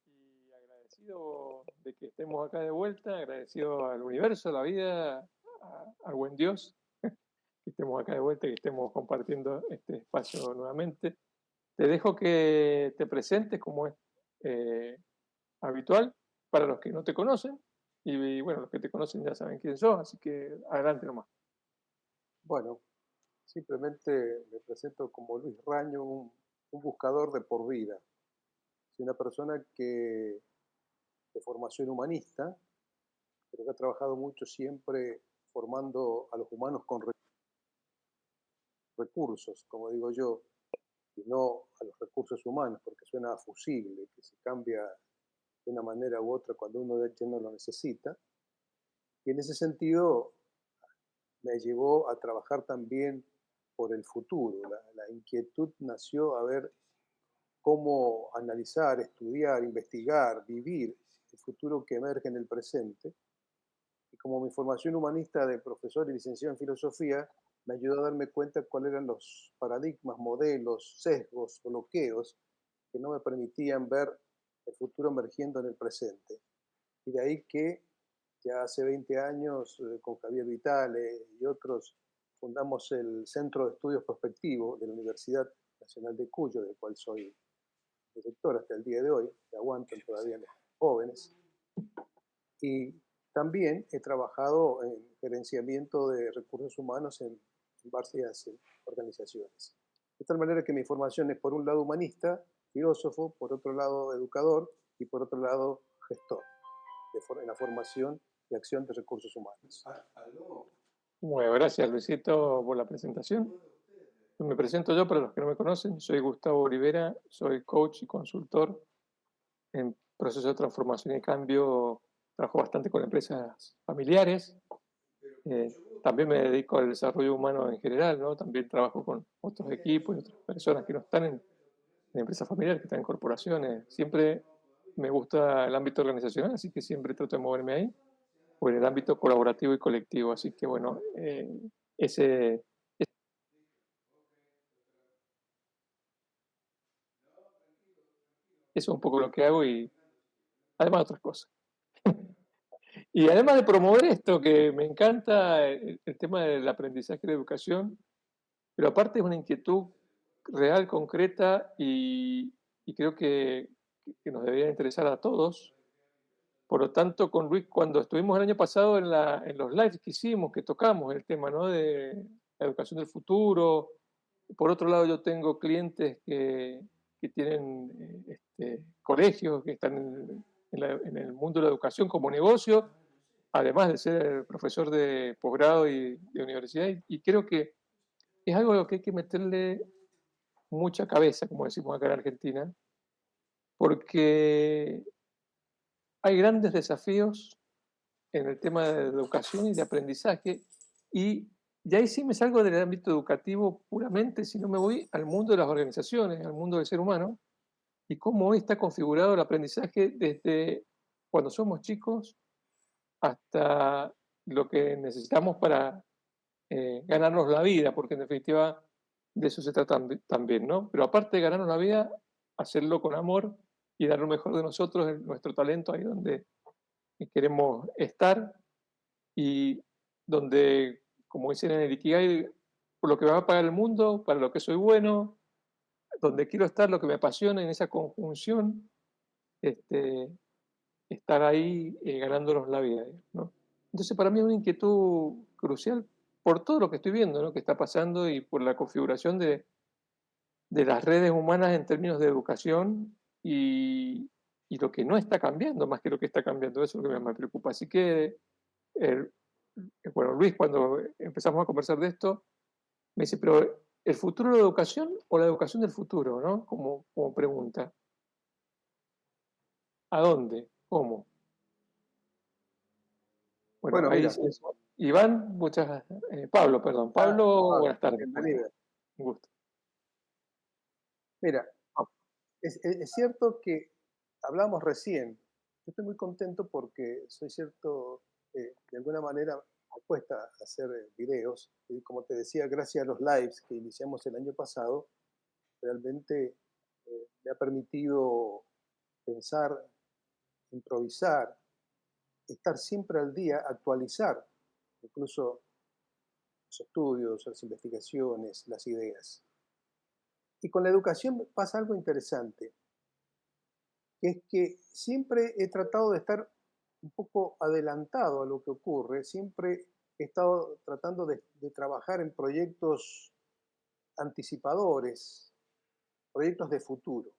Y agradecido de que estemos acá de vuelta, agradecido al universo, a la vida, al buen Dios, que estemos acá de vuelta y que estemos compartiendo este espacio nuevamente. Te dejo que te presentes como es eh, habitual para los que no te conocen y bueno, los que te conocen ya saben quién sos, así que adelante nomás. Bueno, simplemente me presento como Luis Raño, un buscador de por vida. Soy una persona que de formación humanista, pero que ha trabajado mucho siempre formando a los humanos con recursos, como digo yo, y no a los recursos humanos, porque suena fusible, que se cambia de una manera u otra cuando uno ya no lo necesita. Y en ese sentido me llevó a trabajar también por el futuro. La inquietud nació a ver cómo analizar, estudiar, investigar, vivir el futuro que emerge en el presente. Y como mi formación humanista de profesor y licenciado en filosofía me ayudó a darme cuenta cuáles eran los paradigmas, modelos, sesgos, bloqueos que no me permitían ver el futuro emergiendo en el presente. Y de ahí que ya hace 20 años con Javier Vitale y otros fundamos el Centro de Estudios Prospectivos de la Universidad Nacional de Cuyo, del cual soy director hasta el día de hoy, que aguantan todavía los jóvenes. Y también he trabajado en gerenciamiento de recursos humanos en varias organizaciones. De tal manera que mi formación es por un lado humanista, filósofo, por otro lado educador y por otro lado gestor en la formación y acción de recursos humanos. Bueno, gracias Luisito por la presentación. Me presento yo para los que no me conocen, soy Gustavo Olivera, soy coach y consultor en proceso de transformación y cambio. Trabajo bastante con empresas familiares. También me dedico al desarrollo humano en general, ¿no? También trabajo con otros equipos y otras personas que no están en empresas familiares, que están en corporaciones. Siempre me gusta el ámbito organizacional, así que siempre trato de moverme ahí, o en el ámbito colaborativo y colectivo. Así que bueno, ese eso es un poco lo que hago y además de otras cosas. Y además de promover esto, que me encanta el tema del aprendizaje y la educación, pero aparte es una inquietud real, concreta y creo que nos debería interesar a todos. Por lo tanto, con Luis, cuando estuvimos el año pasado en los lives que hicimos, que tocamos el tema, ¿no?, de la educación del futuro. Por otro lado, yo tengo clientes que tienen colegios, que están en el mundo de la educación como negocio, además de ser profesor de posgrado y de universidad, y creo que es algo a lo que hay que meterle mucha cabeza, como decimos acá en Argentina, porque hay grandes desafíos en el tema de educación y de aprendizaje, y ahí sí me salgo del ámbito educativo puramente, si no me voy al mundo de las organizaciones, al mundo del ser humano, y cómo hoy está configurado el aprendizaje desde cuando somos chicos hasta lo que necesitamos para ganarnos la vida, porque en definitiva de eso se trata también, ¿no? Pero aparte de ganarnos la vida, hacerlo con amor y dar lo mejor de nosotros, nuestro talento ahí donde queremos estar y donde, como dicen en el Ikigai, por lo que me va a pagar el mundo, para lo que soy bueno, donde quiero estar, lo que me apasiona en esa conjunción, este, estar ahí ganándonos la vida, ¿no? Entonces, para mí es una inquietud crucial por todo lo que estoy viendo, ¿no?, que está pasando y por la configuración de las redes humanas en términos de educación y lo que no está cambiando más que lo que está cambiando. Eso es lo que más me preocupa. Así que, eh, bueno, Luis, cuando empezamos a conversar de esto, me dice, pero ¿el futuro de la educación o la educación del futuro? ¿No? Como pregunta. ¿A dónde? ¿Cómo? Bueno, Bueno, ahí mira, dice eso. Iván, Pablo, perdón. Pablo, Pablo, buenas tardes, ¿cómo estás? bienvenido. Un gusto. Mira, es cierto que hablamos recién. Yo estoy muy contento porque soy cierto, de alguna manera me cuesta hacer videos. Y como te decía, gracias a los lives que iniciamos el año pasado, realmente me ha permitido pensar, improvisar, estar siempre al día, actualizar incluso los estudios, las investigaciones, las ideas. Y con la educación pasa algo interesante, que es que siempre he tratado de estar un poco adelantado a lo que ocurre, siempre he estado tratando de trabajar en proyectos anticipadores, proyectos de futuro.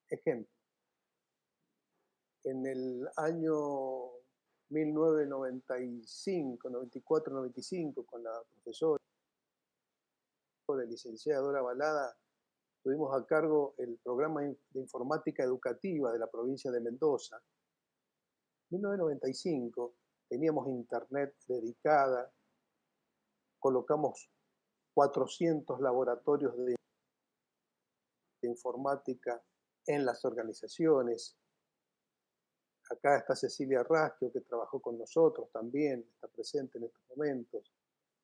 Ejemplo, en el año 1995, 94, 95, con la profesora licenciada Dora Balada, tuvimos a cargo el programa de informática educativa de la provincia de Mendoza. En 1995 teníamos internet dedicada, colocamos 400 laboratorios de informática en las organizaciones. Acá está Cecilia Rasquio, que trabajó con nosotros también, está presente en estos momentos.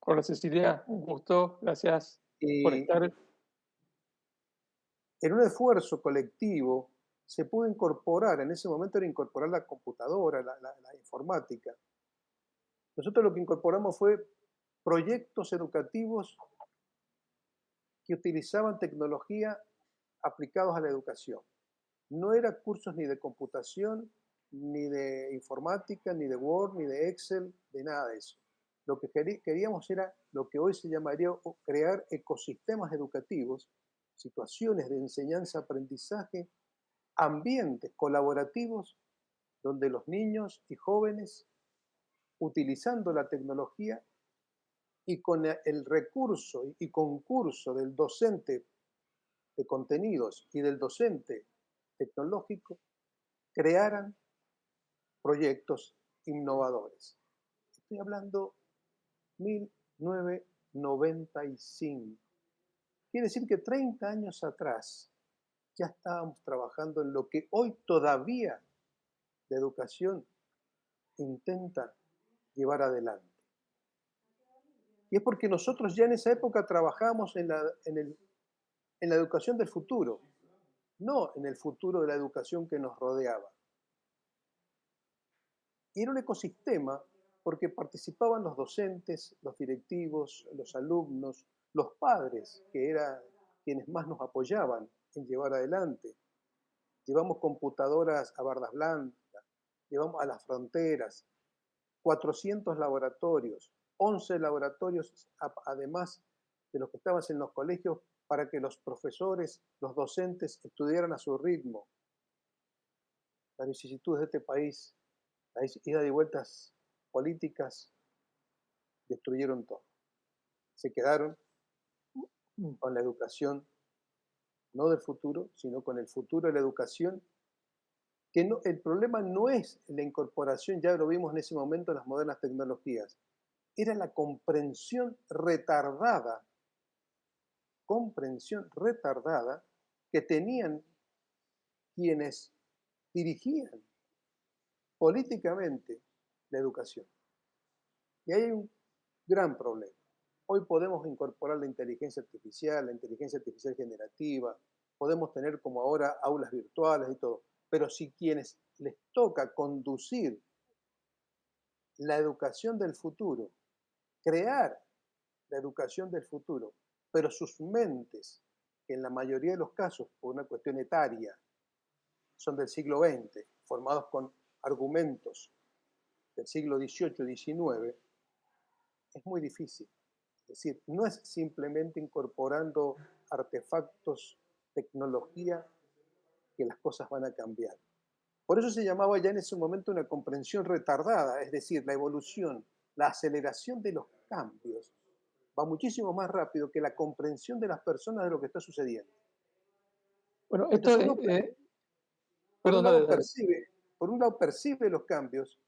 Hola Cecilia, un gusto, gracias por Y estar. en un esfuerzo colectivo se pudo incorporar, en ese momento era incorporar la computadora, la informática. Nosotros lo que incorporamos fue proyectos educativos que utilizaban tecnología aplicados a la educación. No eran cursos ni de computación, ni de informática, ni de Word, ni de Excel, de nada de eso. Lo que queríamos era lo que hoy se llamaría crear ecosistemas educativos, situaciones de enseñanza-aprendizaje, ambientes colaborativos donde los niños y jóvenes, utilizando la tecnología y con el recurso y concurso del docente de contenidos y del docente tecnológico, crearan proyectos innovadores. Estoy hablando 1995. Quiere decir que 30 años atrás ya estábamos trabajando en lo que hoy todavía la educación intenta llevar adelante. Y es porque nosotros ya en esa época trabajamos en la educación del futuro, no en el futuro de la educación que nos rodeaba. Y era un ecosistema porque participaban los docentes, los directivos, los alumnos, los padres, que eran quienes más nos apoyaban en llevar adelante. Llevamos computadoras a Bardas Blancas, llevamos a las fronteras, 400 laboratorios, 11 laboratorios además de los que estaban en los colegios para que los profesores, los docentes estudiaran a su ritmo. Las vicisitudes de este país, las idas y vueltas políticas destruyeron todo. Se quedaron con la educación, no del futuro, sino con el futuro de la educación, que no, el problema no es la incorporación, ya lo vimos en ese momento, de las modernas tecnologías, era la comprensión retardada que tenían quienes dirigían políticamente la educación. Y ahí hay un gran problema. Hoy podemos incorporar la inteligencia artificial generativa, podemos tener como ahora aulas virtuales y todo, pero si quienes les toca conducir la educación del futuro, crear la educación del futuro, pero sus mentes, que en la mayoría de los casos, por una cuestión etaria, son del siglo XX, formados con argumentos del siglo XVIII, XIX, es muy difícil. Es decir, no es simplemente incorporando artefactos, tecnología, que las cosas van a cambiar. Por eso se llamaba ya en ese momento una comprensión retardada, es decir, la evolución, la aceleración de los cambios va muchísimo más rápido que la comprensión de las personas de lo que está sucediendo. Bueno, esto, Entonces uno, por un perdón, dale, lado dale. percibe, por un lado percibe los cambios,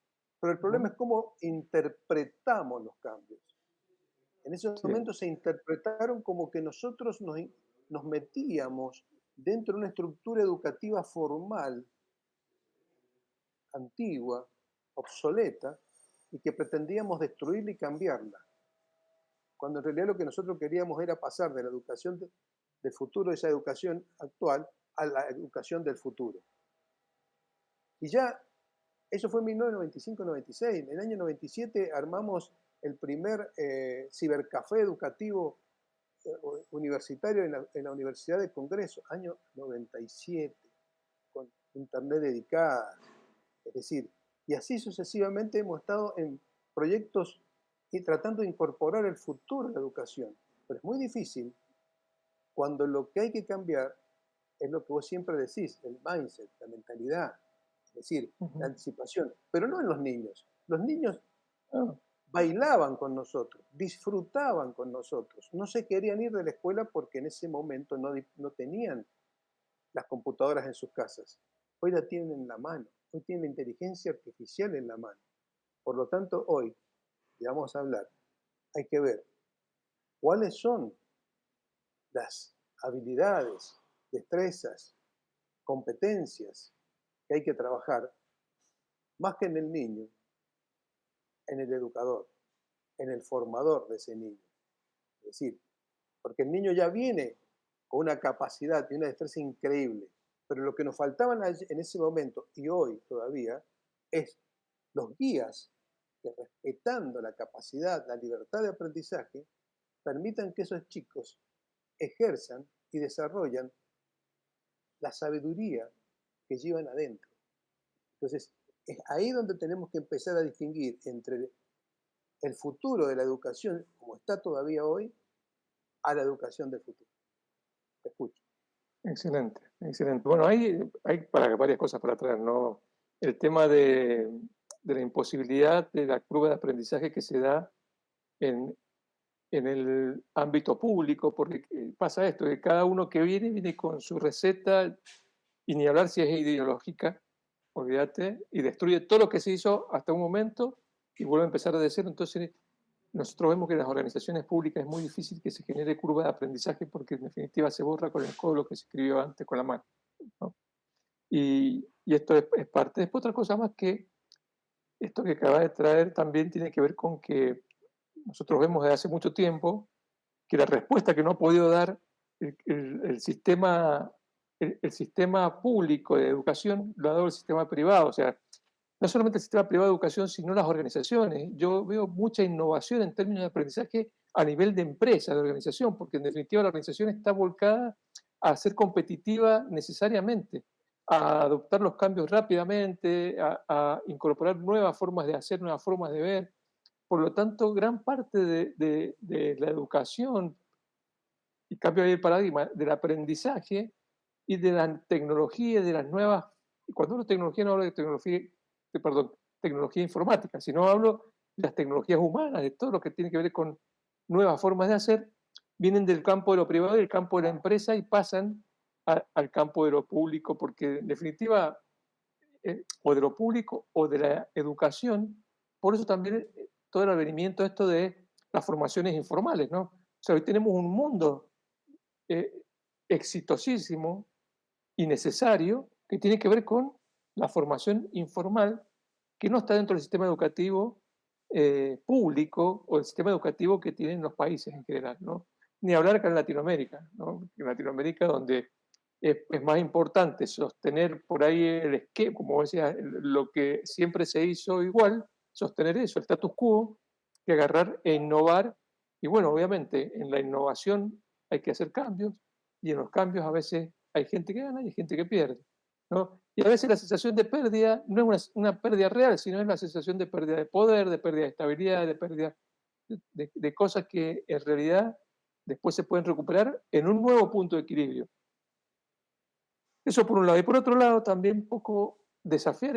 pero el problema Ujú. es cómo interpretamos los cambios. En ese Sí, momento se interpretaron como que nosotros nos metíamos dentro de una estructura educativa formal, antigua, obsoleta, y que pretendíamos destruirla y cambiarla, cuando en realidad lo que nosotros queríamos era pasar de la educación del futuro, esa educación actual, a la educación del futuro. Y ya, eso fue en 1995-96. En el año 97 armamos el primer cibercafé educativo universitario en la Universidad de Congreso, año 97, con internet dedicada. Es decir, y así sucesivamente hemos estado en proyectos y tratando de incorporar el futuro en la educación. Pero es muy difícil cuando lo que hay que cambiar es lo que vos siempre decís, el mindset, la mentalidad, es decir, la Ujú. anticipación, pero no en los niños. Los niños Ah, bailaban con nosotros, disfrutaban con nosotros, no se querían ir de la escuela porque en ese momento no tenían las computadoras en sus casas. Hoy la tienen en la mano, hoy tienen la inteligencia artificial en la mano. Por lo tanto, hoy, y vamos a hablar, hay que ver cuáles son las habilidades, destrezas, competencias que hay que trabajar, más que en el niño, en el educador, en el formador de ese niño. Es decir, porque el niño ya viene con una capacidad y una destreza increíble, pero lo que nos faltaban en ese momento y hoy todavía es los guías que, respetando la capacidad, la libertad de aprendizaje, permitan que esos chicos ejerzan y desarrollan la sabiduría que llevan adentro. Entonces, es ahí donde tenemos que empezar a distinguir entre el futuro de la educación, como está todavía hoy, a la educación del futuro. Te escucho. excelente, excelente. Bueno, hay para varias cosas para traer, ¿no? El tema de la imposibilidad de la curva de aprendizaje que se da en, en el ámbito público, porque pasa esto, que cada uno que viene con su receta, y ni hablar si es ideológica, olvídate, y destruye todo lo que se hizo hasta un momento y vuelve a empezar de cero. Entonces, nosotros vemos que en las organizaciones públicas es muy difícil que se genere curva de aprendizaje porque en definitiva se borra con el codo lo que se escribió antes con la mano, ¿no? Y esto es parte. Después otra cosa más que esto que acaba de traer también tiene que ver con que nosotros vemos desde hace mucho tiempo que la respuesta que no ha podido dar el sistema, el sistema público de educación lo ha dado el sistema privado. O sea, no solamente el sistema privado de educación, sino las organizaciones. Yo veo mucha innovación en términos de aprendizaje a nivel de empresa, de organización, porque en definitiva la organización está volcada a ser competitiva necesariamente, a adoptar los cambios rápidamente, a incorporar nuevas formas de hacer, nuevas formas de ver. Por lo tanto, gran parte de la educación y cambio ahí el paradigma del aprendizaje y de la tecnología, de las nuevas, y cuando hablo de tecnología no hablo de tecnología, perdón, tecnología informática, sino hablo de las tecnologías humanas, de todo lo que tiene que ver con nuevas formas de hacer, vienen del campo de lo privado y del campo de la empresa y pasan al campo de lo público, porque en definitiva, o de lo público o de la educación, por eso también todo el advenimiento esto de las formaciones informales, ¿no? O sea, hoy tenemos un mundo eh, exitosísimo y necesario que tiene que ver con la formación informal que no está dentro del sistema educativo público o el sistema educativo que tienen los países en general, ¿no? Ni hablar acá en Latinoamérica, ¿no? En Latinoamérica donde es más importante sostener por ahí el esquema, como decía, lo que siempre se hizo igual, sostener eso, el status quo, que agarrar e innovar. Y bueno, obviamente en la innovación hay que hacer cambios y en los cambios a veces hay gente que gana y hay gente que pierde, ¿no? Y a veces la sensación de pérdida no es una pérdida real, sino es la sensación de pérdida de poder, de pérdida de estabilidad, de pérdida de cosas que en realidad después se pueden recuperar en un nuevo punto de equilibrio. Eso por un lado. Y por otro lado, también un poco desafiar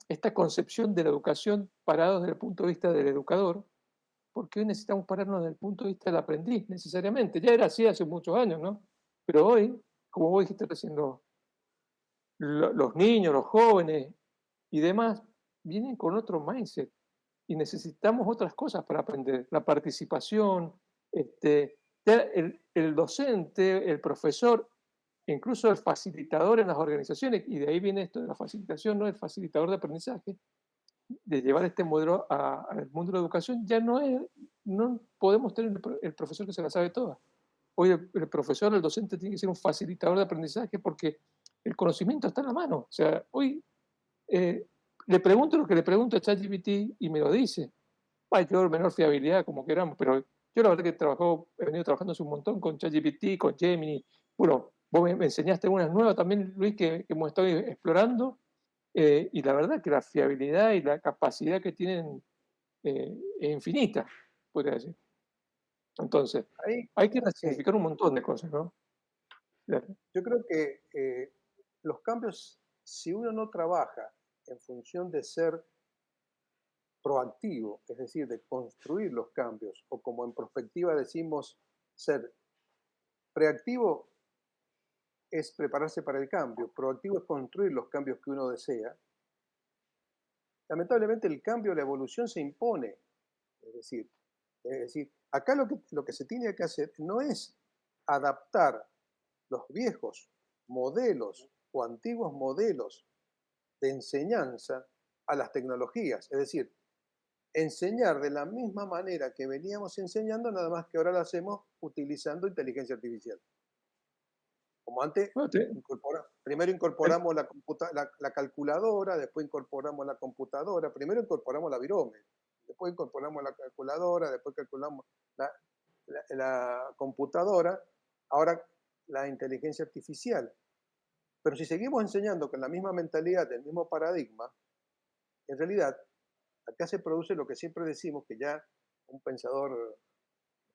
esta concepción de la educación parados desde el punto de vista del educador, porque hoy necesitamos pararnos desde el punto de vista del aprendiz, necesariamente. Ya era así hace muchos años, ¿no? Pero hoy, como vos dijiste recién, los niños, los jóvenes y demás vienen con otro mindset y necesitamos otras cosas para aprender. La participación, ya el docente, el profesor, incluso el facilitador en las organizaciones, y de ahí viene esto de la facilitación, ¿no? El facilitador de aprendizaje, de llevar este modelo al mundo de la educación, ya no podemos tener el profesor que se la sabe toda. Hoy el profesor, el docente tiene que ser un facilitador de aprendizaje porque el conocimiento está en la mano. O sea, hoy eh, le pregunto lo que le pregunto a ChatGPT y me lo dice. Mayor, menor fiabilidad, como queramos, pero yo la verdad que he venido trabajando hace un montón con ChatGPT, con Gemini. Bueno, vos me enseñaste unas nuevas también, Luis, que hemos estado explorando, y la verdad que la fiabilidad y la capacidad que tienen es infinita, podría decir. Entonces, Ahí, hay que sí, resignificar un montón de cosas, ¿no? Claro. yo creo que los cambios, si uno no trabaja en función de ser proactivo, es decir, de construir los cambios, o como en perspectiva decimos, ser preactivo es prepararse para el cambio, proactivo es construir los cambios que uno desea. Lamentablemente el cambio, la evolución se impone. Es decir, acá lo que se tiene que hacer no es adaptar los viejos modelos o antiguos modelos de enseñanza a las tecnologías. Es decir, enseñar de la misma manera que veníamos enseñando, nada más que ahora lo hacemos utilizando inteligencia artificial. Como antes, Bueno, primero el- incorporamos la calculadora, después incorporamos la computadora, primero incorporamos la virome, después incorporamos la calculadora, después calculamos la, la computadora, ahora la inteligencia artificial. Pero si seguimos enseñando con la misma mentalidad, el mismo paradigma, en realidad acá se produce lo que siempre decimos, que ya un pensador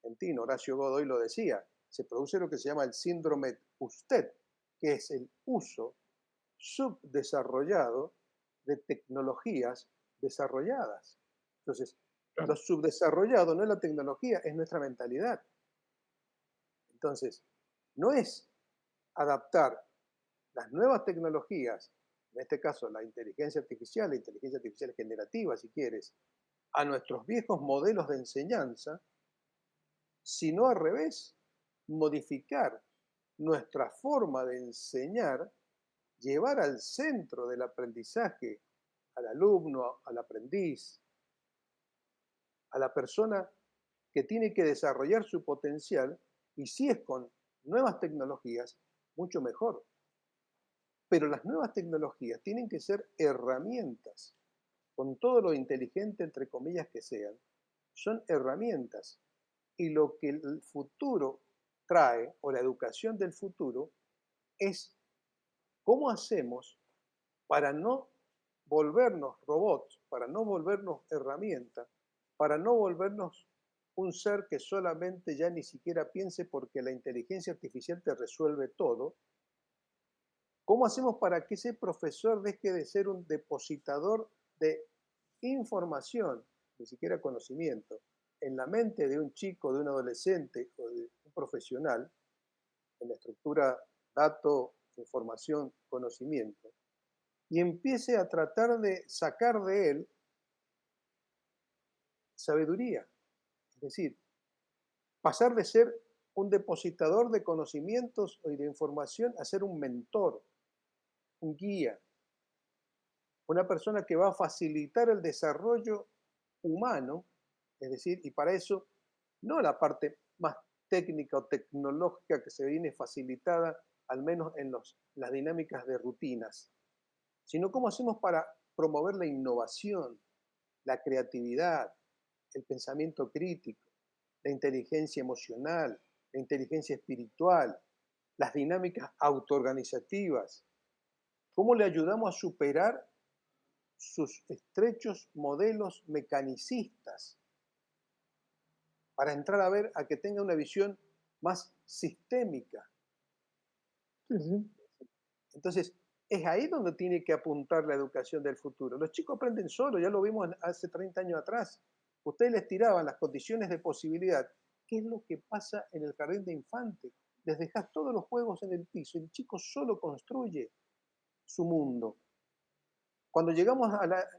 argentino, Horacio Godoy, lo decía, se produce lo que se llama el síndrome usted, que es el uso subdesarrollado de tecnologías desarrolladas. Entonces, lo claro, subdesarrollado no es la tecnología, es nuestra mentalidad. Entonces, no es adaptar las nuevas tecnologías, en este caso la inteligencia artificial generativa, si quieres, a nuestros viejos modelos de enseñanza, sino al revés, modificar nuestra forma de enseñar, llevar al centro del aprendizaje al alumno, al aprendiz, a la persona que tiene que desarrollar su potencial, y si es con nuevas tecnologías, mucho mejor. Pero las nuevas tecnologías tienen que ser herramientas, con todo lo inteligente, entre comillas, que sean, son herramientas. Y lo que el futuro trae, o la educación del futuro, es cómo hacemos para no volvernos robots, para no volvernos herramientas, para no volvernos un ser que solamente ya ni siquiera piense porque la inteligencia artificial te resuelve todo. ¿Cómo hacemos para que ese profesor deje de ser un depositador de información, ni siquiera conocimiento, en la mente de un chico, de un adolescente o de un profesional, en la estructura dato, información, conocimiento, y empiece a tratar de sacar de él sabiduría? Es decir, pasar de ser un depositador de conocimientos y de información a ser un mentor, un guía, una persona que va a facilitar el desarrollo humano, es decir, y para eso no la parte más técnica o tecnológica que se viene facilitada, al menos en las dinámicas de rutinas, sino cómo hacemos para promover la innovación, la creatividad, el pensamiento crítico, la inteligencia emocional, la inteligencia espiritual, las dinámicas autoorganizativas, cómo le ayudamos a superar sus estrechos modelos mecanicistas para entrar a ver a que tenga una visión más sistémica. sí, sí. Entonces, es ahí donde tiene que apuntar la educación del futuro. Los chicos aprenden solos, ya lo vimos hace 30 años atrás. Ustedes les tiraban las condiciones de posibilidad. ¿Qué es lo que pasa en el jardín de infantes? Les dejas todos los juegos en el piso y el chico solo construye su mundo. Cuando llegamos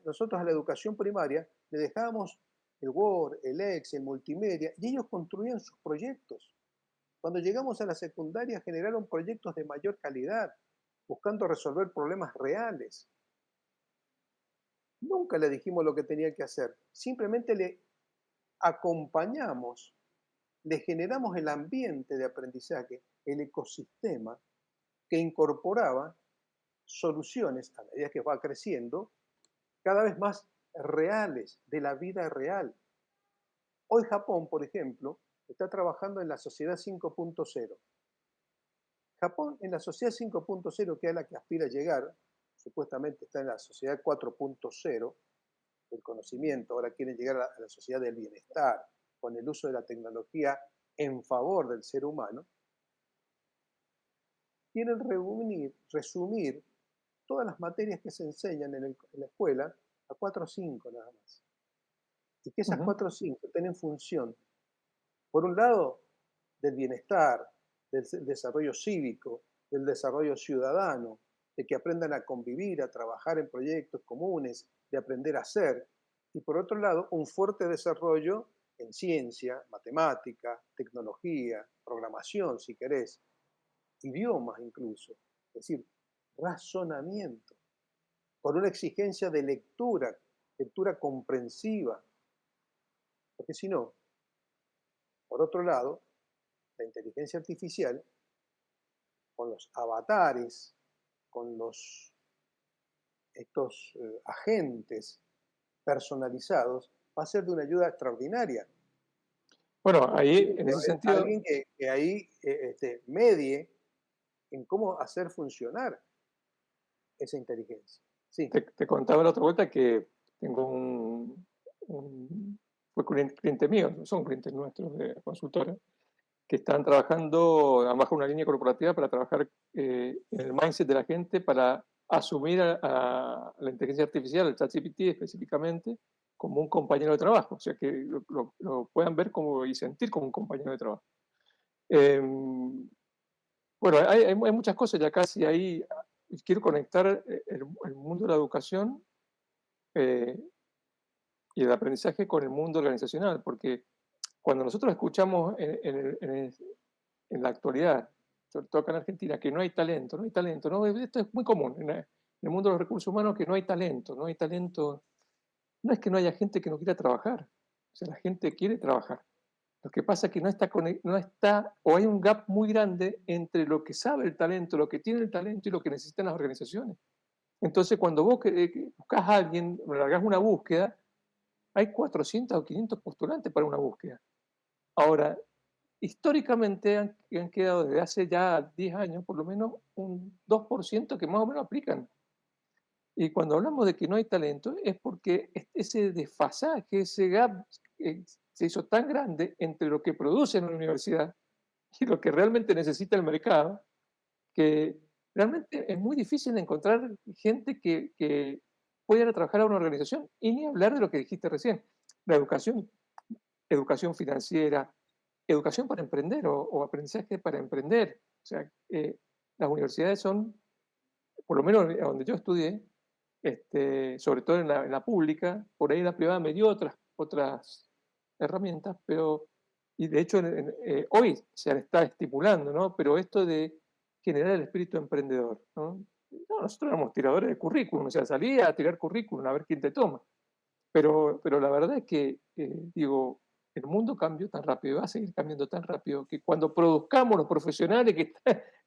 nosotros a la educación primaria, le dejábamos el Word, el Excel, el multimedia, y ellos construían sus proyectos. Cuando llegamos a la secundaria, generaron proyectos de mayor calidad, buscando resolver problemas reales. Nunca le dijimos lo que tenía que hacer, simplemente le acompañamos, le generamos el ambiente de aprendizaje, el ecosistema que incorporaba soluciones a medida que va creciendo, cada vez más reales, de la vida real. Hoy Japón, por ejemplo, está trabajando en la sociedad 5.0. Japón en la sociedad 5.0, que es a la que aspira a llegar, supuestamente está en la sociedad 4.0 del conocimiento, ahora quieren llegar a la sociedad del bienestar, con el uso de la tecnología en favor del ser humano, quieren resumir todas las materias que se enseñan en la escuela a 4 o 5 nada más. Y que esas Ujú. 4 o 5 tienen función, por un lado, del bienestar, del desarrollo cívico, del desarrollo ciudadano, de que aprendan a convivir, a trabajar en proyectos comunes, de aprender a hacer, y por otro lado, un fuerte desarrollo en ciencia, matemática, tecnología, programación, si querés, idiomas incluso, es decir, razonamiento, por una exigencia de lectura, lectura comprensiva, porque si no, por otro lado, la inteligencia artificial, con los avatares, con estos agentes personalizados, va a ser de una ayuda extraordinaria. Bueno, ahí, en Pero ese es sentido, alguien que ahí medie en cómo hacer funcionar esa inteligencia. Sí, te contaba la otra vuelta que tengo fue cliente mío, son clientes nuestros de consultora, que están trabajando bajo una línea corporativa para trabajar en el mindset de la gente para asumir a la inteligencia artificial, el ChatGPT específicamente, como un compañero de trabajo, o sea, que lo puedan ver como, y sentir como un compañero de trabajo. Em, bueno, hay muchas cosas ya casi ahí. Quiero conectar el mundo de la educación eh, y el aprendizaje con el mundo organizacional, porque cuando nosotros escuchamos en la actualidad, sobre todo acá en Argentina, que no hay talento, no hay talento, ¿no? Esto es muy común en el mundo de los recursos humanos, que no hay talento, no hay talento. No es que no haya gente que no quiera trabajar, o sea, la gente quiere trabajar. Lo que pasa es que no está, o hay un gap muy grande entre lo que sabe el talento, lo que tiene el talento y lo que necesitan las organizaciones. Entonces, cuando vos que buscas a alguien, largás una búsqueda, hay 400 o 500 postulantes para una búsqueda. Ahora, históricamente han quedado desde hace ya 10 años, por lo menos un 2% que más o menos aplican. Y cuando hablamos de que no hay talento, es porque ese desfasaje, ese gap, se hizo tan grande entre lo que produce en la universidad y lo que realmente necesita el mercado, que realmente es muy difícil encontrar gente que pueda ir a trabajar a una organización. Y ni hablar de lo que dijiste recién, la educación, educación financiera, educación para emprender o aprendizaje para emprender. O sea, las universidades son, por lo menos donde yo estudié, sobre todo en la pública, por ahí la privada me dio otras herramientas, pero, y de hecho hoy se está estipulando, ¿no? Pero esto de generar el espíritu emprendedor, ¿no? No, nosotros éramos tiradores de currículum, o sea, salía a tirar currículum a ver quién te toma. Pero la verdad es que, digo, el mundo cambió tan rápido, va a seguir cambiando tan rápido, que cuando produzcamos los profesionales que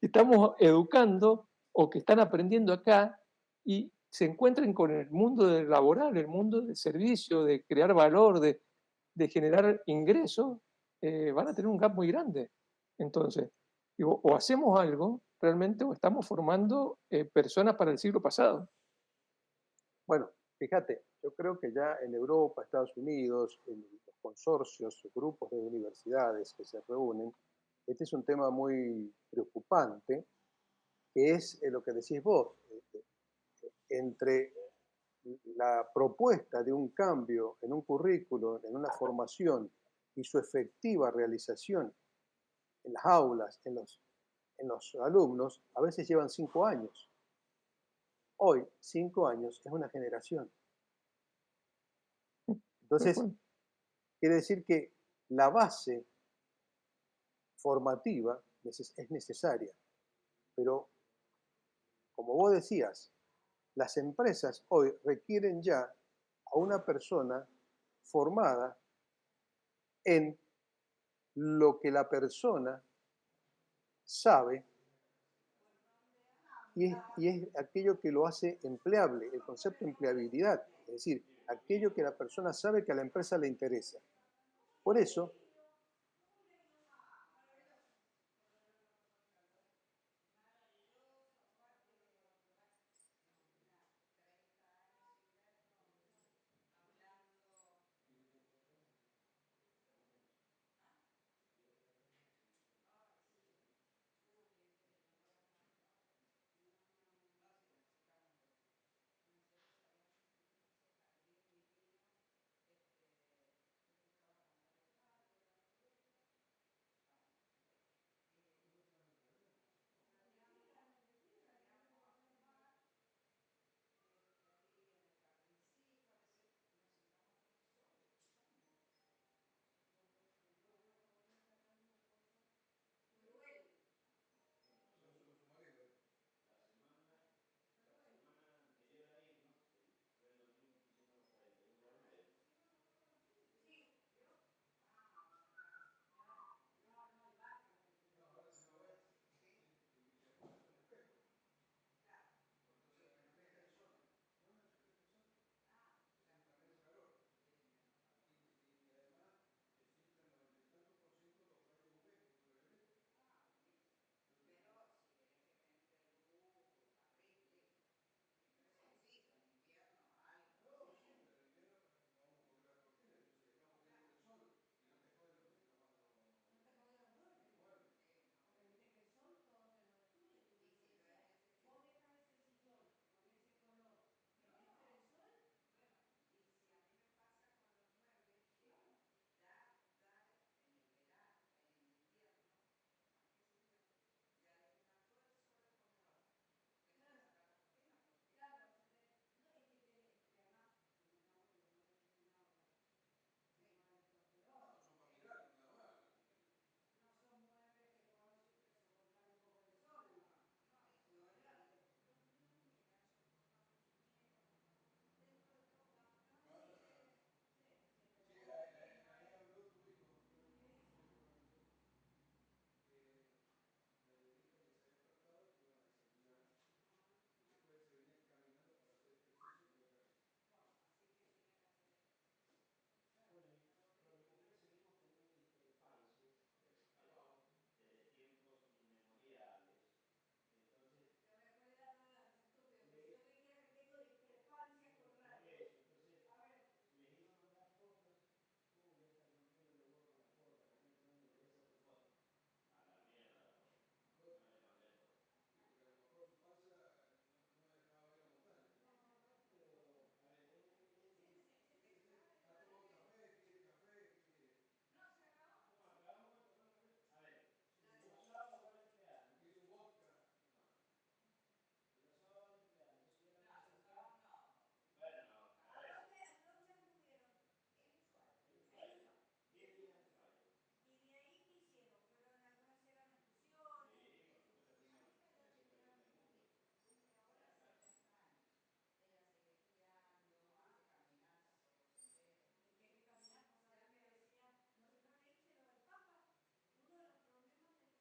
estamos educando o que están aprendiendo acá y se encuentren con el mundo del laboral, el mundo del servicio, de crear valor, de generar ingresos, van a tener un gap muy grande. Entonces, digo, o hacemos algo realmente o estamos formando personas para el siglo pasado. bueno, fíjate, yo creo que ya en Europa, Estados Unidos, en los consorcios, grupos de universidades que se reúnen, este es un tema muy preocupante, que es lo que decís vos, entre la propuesta de un cambio en un currículo, en una formación y su efectiva realización en las aulas, en los alumnos, a veces llevan 5 años. Hoy, 5 años es una generación. Tal Entonces, cual. quiere decir que la base formativa es necesaria, pero como vos decías, las empresas hoy requieren ya a una persona formada en lo que la persona sabe y es aquello que lo hace empleable, el concepto de empleabilidad, es decir, aquello que la persona sabe que a la empresa le interesa. Por eso, Maravilloso, aparte de llevar imagina, 30 años hablando. ¿Ah? Ay, sí. Hubo clientes que no trabajaban, no, no, si necesitamos dos. Nosotros sabíamos que si alguien vivía, después trabajaban para el local, o la empresa. Bueno, salíamos a fumar, ahí en el jardincito, a veces nos sentamos todos solos, escuchando. Bueno, acabo de sacar una cosa. Teruel. yo soy su marido. La semana anterior a irnos, el domingo pusimos los 41 grados y medio. Sí, ¿vio? Ah, claro. No, no, y baja la No, temperatura. ahora si no ves, Sí, y después es un espejo. claro. Entonces refleja el sol. No, no, refleja el sol. Ah, Entonces claro. también es calor. Sí, menos calor. Y además filtra el 90 y tantos por ciento los rayos UV, ultravioleta. Ah, buenísimo. Entonces, Pero si querés que te entre luz, arregle, siempre solcito, en invierno algo. no, Sí, sí, pero en invierno no vamos a correr la cortina, entonces dejamos que entre el sol y no te jode no te jode los los muebles. muebles. Sí, no. Porque viste que el sol todo te lo destruye. Tú Y mismo si me no decías, es vos excesivo. dejas ese sillón con ese color que le entre el No. sol, Bueno, y si a mí me pasa con los muebles que claro. da en el verano, en el invierno, por más que se vea, ya le entra todo el sol como tengo que Claro, sacar la cortina porque claro, no, es que porque además convengamos que los muebles tienen agua, sí, son más estos, No, pero son para mirarlo nada más. no son muebles que vos los soportar un poco de sol, no, y son yo más grandes. los míos que ya han soportado su tiempo, dentro de todo anda, Anda. sigue, Sí, sí, pero Sí, vos ahí habló tu hijo, ¿qué dice? tu hijo me contó que la viejita que se había despertado, que iban a desayunar Ajá, y después se venía caminando para hacer ejercicio por la calle. bueno, así que tiene que hacer ejercicio. claro, Bueno, y Yo con mi que, mujer seguimos teniendo discrepancias Alabado. desde tiempos inmemoriales. Entonces, pero después de no hagas estúpido, que si le, yo te dijera que tengo discrepancias con por radio, eso, entonces a ver, les iba a mandar fotos. Ya están rompiendo los huevos con la foto, la gente no le interesa tu foto. A la mierda la foto. Vos- No le mandé foto. Sí, porque a lo mejor su panza no dejaba ver la montaña. No, pero, a ver, se Sí, te sí. cae Ha la tomado de... café, quiere. No, se acabó. no, acabamos de tomar café. A ver, La si de los Boca. sábados van a emplear, Quiere entonces, un vodka. no, si los sábados van a emplear, entonces ya la No, vamos a los buscar. sábados no. Bueno, Boca. a ver, A dónde anduvieron? En Ushuaia. en En Ushuaia, Ushuaia. 10 días en Ushuaia. ¿Y de ahí qué hicieron? ¿Fueron algunas hicieron excursiones? Sí, por supuesto, Mi fuimos hija a ya ver si tenía perdiste el mundo. ahora 70 años. Ella sigue esquiando, hace caminatas por los senderos. es que hay que caminar, vos sabés Ya que me decía, ¿no leíste lo del Papa? Uno de los problemas del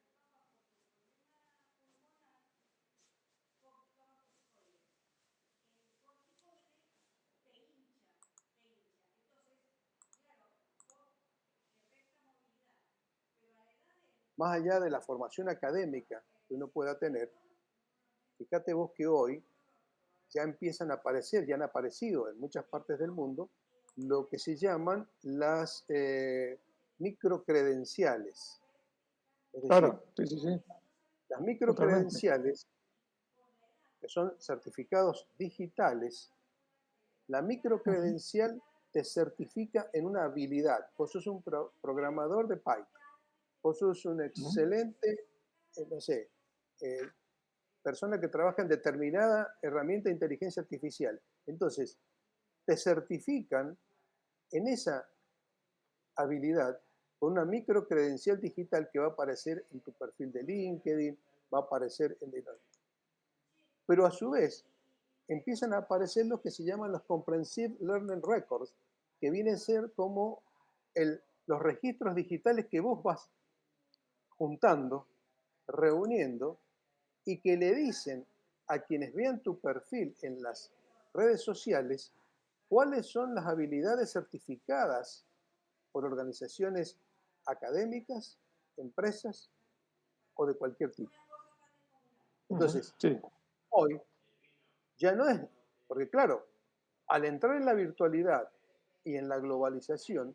Papa era que había pasado. es que el tipo dice que claro, el Papa por su problema pulmonar toma corticoides. El corticoide te hincha. Entonces, claro, vos te resta movilidad, pero a la edad de él, Más allá de la formación académica que uno dice que pueda tener, normalmente fíjate vos que hoy ya empiezan a aparecer, ya han aparecido en muchas partes del mundo, lo que se llaman las microcredenciales. Es decir, Claro, sí, sí, sí, las totalmente. microcredenciales, que son certificados digitales, la Ujú, microcredencial te certifica en una habilidad. Vos sos un programador de Python, vos sos un ujú. excelente, no sé, eh, persona que trabaja en determinada herramienta de inteligencia artificial. Entonces, te certifican en esa habilidad con una microcredencial digital que va a aparecer en tu perfil de LinkedIn, va a aparecer en el... Pero a su vez, empiezan a aparecer los que se llaman los Comprehensive Learning Records, que vienen a ser como los registros digitales que vos vas juntando reuniendo y que le dicen a quienes vean tu perfil en las redes sociales cuáles son las habilidades certificadas por organizaciones académicas, empresas o de cualquier tipo. Entonces, Sí. hoy ya no es, porque claro, al entrar en la virtualidad y en la globalización,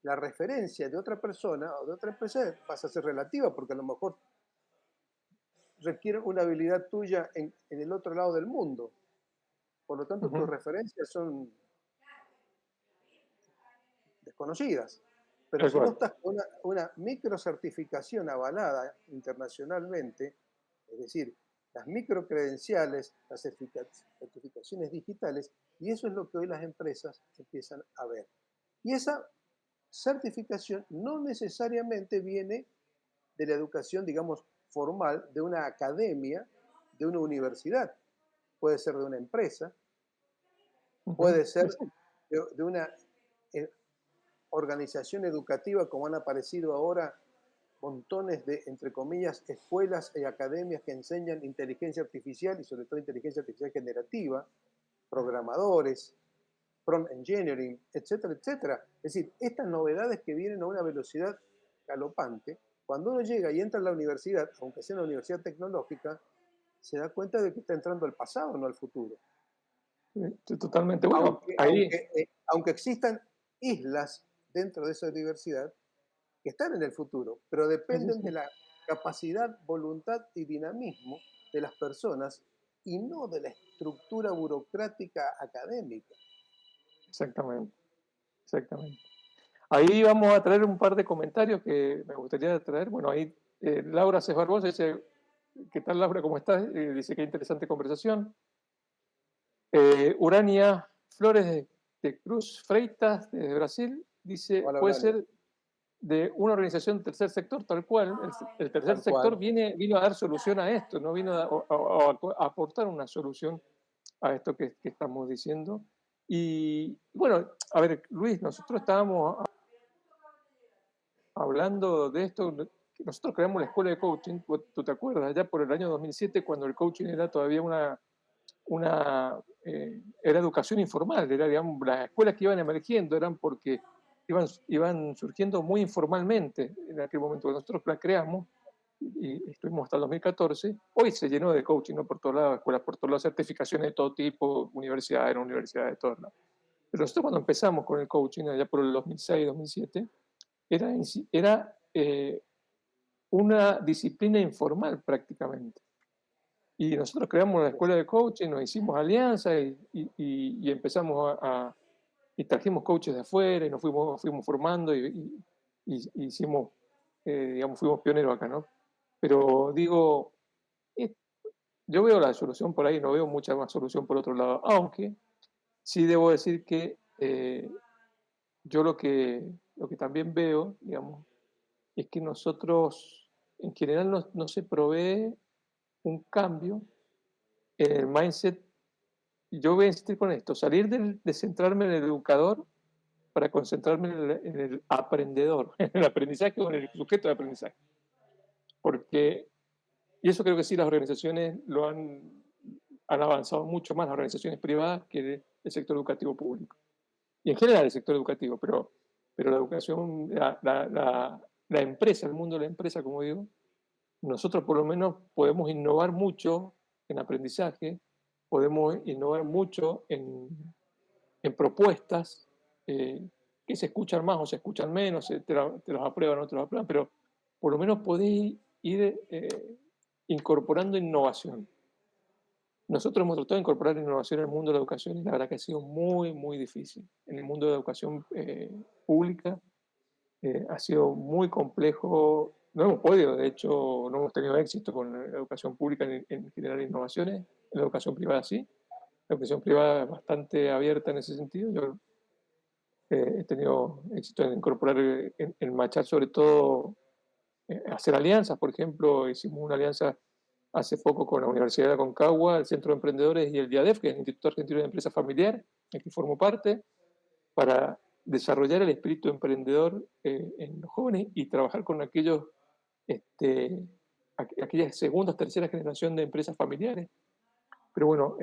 la referencia de otra persona o de otra empresa pasa a ser relativa, porque a lo mejor requiere una habilidad tuya en el otro lado del mundo. Por lo tanto, tus Ujú. referencias son desconocidas. Pero Tal si no cual. estás con una microcertificación avalada internacionalmente, es decir, las microcredenciales, las certificaciones digitales, y eso es lo que hoy las empresas empiezan a ver. Y esa certificación no necesariamente viene de la educación, digamos, formal, de una academia, de una universidad. Puede ser de una empresa, Ujú. puede ser Exacto. de una eh, organización educativa, como han aparecido ahora montones de, entre comillas, escuelas y academias que enseñan inteligencia artificial y sobre todo inteligencia artificial generativa, programadores, prompt engineering, etcétera, etcétera. Es decir, estas novedades que vienen a una velocidad galopante, cuando uno llega y entra a la universidad, aunque sea una universidad tecnológica, se da cuenta de que está entrando al pasado, no al futuro. Sí, totalmente. Bueno, ahí, Aunque existan islas dentro de esa diversidad que están en el futuro, pero sí, sí, dependen de sí, la capacidad, voluntad y dinamismo de las personas y no de la estructura burocrática académica. exactamente, exactamente. Ahí vamos a traer un par de comentarios que me gustaría traer. Bueno, ahí Laura Cés Barbosa dice, ¿qué tal Laura? ¿Cómo estás? Dice qué interesante conversación. Urania Flores de Cruz Freitas, de Brasil, dice, Hola, puede Urania. ser de una organización del tercer sector, tal cual. El tercer Tal sector cual. vino a dar solución a esto, no vino a aportar una solución a esto que estamos diciendo. Y bueno, a ver, Luis, nosotros estábamos hablando de esto. Nosotros creamos la escuela de coaching, tú te acuerdas, ya por el año 2007, cuando el coaching era todavía era educación informal, era, digamos, las escuelas que iban emergiendo eran porque iban surgiendo muy informalmente en aquel momento. Cuando nosotros la creamos y estuvimos hasta el 2014, hoy se llenó de coaching, ¿no? Por todos lados, escuelas por todos lados, certificaciones de todo tipo, universidades de todos lados. Pero nosotros cuando empezamos con el coaching, allá por el 2006, 2007, era una disciplina informal prácticamente. Y nosotros creamos la escuela de coaching, nos hicimos alianza y empezamos y trajimos coaches de afuera y nos fuimos formando y hicimos, digamos, fuimos pioneros acá, ¿no? Pero digo, eh, yo veo la solución por ahí, no veo mucha más solución por otro lado, aunque sí debo decir que yo lo que también veo, digamos, es que nosotros, en general, no se provee un cambio en el mindset. Yo voy a insistir con esto, salir de centrarme en el educador para concentrarme en el aprendedor, en el aprendizaje o en el sujeto de aprendizaje. Porque, y eso creo que sí las organizaciones han avanzado mucho más, las organizaciones privadas, que el sector educativo público. Y en general el sector educativo, pero la educación, la empresa, el mundo de la empresa, como digo, nosotros por lo menos podemos innovar mucho en aprendizaje, podemos innovar mucho en propuestas que se escuchan más o se escuchan menos, te los aprueban, otros aprueban, pero por lo menos podéis ir incorporando innovación. Nosotros hemos tratado de incorporar innovación en el mundo de la educación y la verdad que ha sido muy, muy difícil. En el mundo de la educación pública ha sido muy complejo. No hemos podido, de hecho, no hemos tenido éxito con la educación pública en generar innovaciones. En la educación privada sí. La educación privada es bastante abierta en ese sentido. Yo he tenido éxito en incorporar, en machar sobre todo, hacer alianzas. Por ejemplo, hicimos una alianza hace poco con la Universidad de Aconcagua, el Centro de Emprendedores y el DIADEF, que es el Instituto Argentino de Empresa Familiar, del que formo parte, para desarrollar el espíritu emprendedor en los jóvenes y trabajar con aquellos este, aquella segunda, tercera generación de empresas familiares. Pero bueno,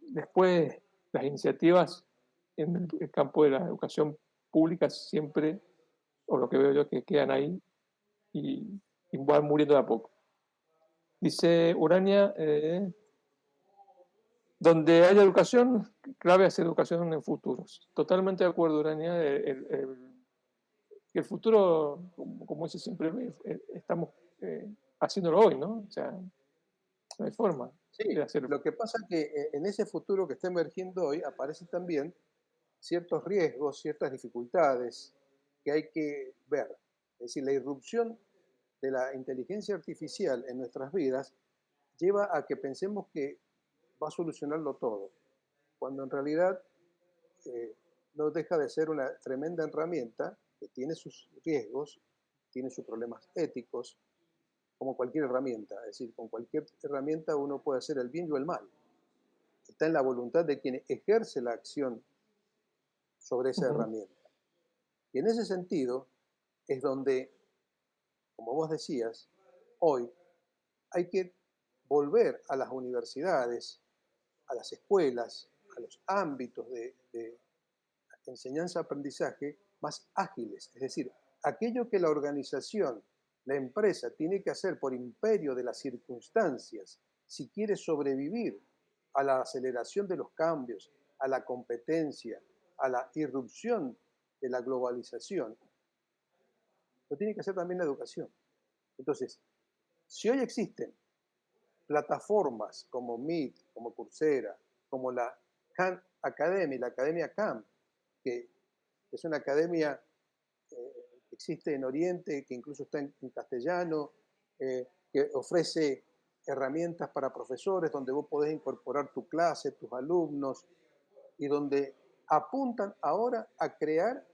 después las iniciativas en el campo de la educación pública siempre, o lo que veo yo, que quedan ahí y van muriendo de a poco. Dice Urania, donde haya educación, clave es educación en futuros. Totalmente de acuerdo, Urania. El futuro, como dice siempre, estamos haciéndolo hoy, ¿no? O sea, no hay forma de Sí, hacerlo. lo que pasa es que en ese futuro que está emergiendo hoy aparecen también ciertos riesgos, ciertas dificultades que hay que ver. Es decir, la irrupción de la inteligencia artificial en nuestras vidas lleva a que pensemos que va a solucionarlo todo, cuando en realidad eh, no deja de ser una tremenda herramienta que tiene sus riesgos, tiene sus problemas éticos, como cualquier herramienta. Es decir, con cualquier herramienta uno puede hacer el bien o el mal. Está en la voluntad de quien ejerce la acción sobre esa Ujú. herramienta. Y en ese sentido es donde, como vos decías, hoy hay que volver a las universidades, a las escuelas, a los ámbitos de enseñanza-aprendizaje más ágiles. Es decir, aquello que la organización, la empresa, tiene que hacer por imperio de las circunstancias, si quiere sobrevivir a la aceleración de los cambios, a la competencia, a la irrupción de la globalización, lo tiene que hacer también la educación. Entonces, si hoy existen plataformas como Meet, como Coursera, como la Khan Academy, la Academia Khan, que es una academia que existe en Oriente, que incluso está en castellano, que ofrece herramientas para profesores, donde vos podés incorporar tu clase, tus alumnos, y donde apuntan ahora a crear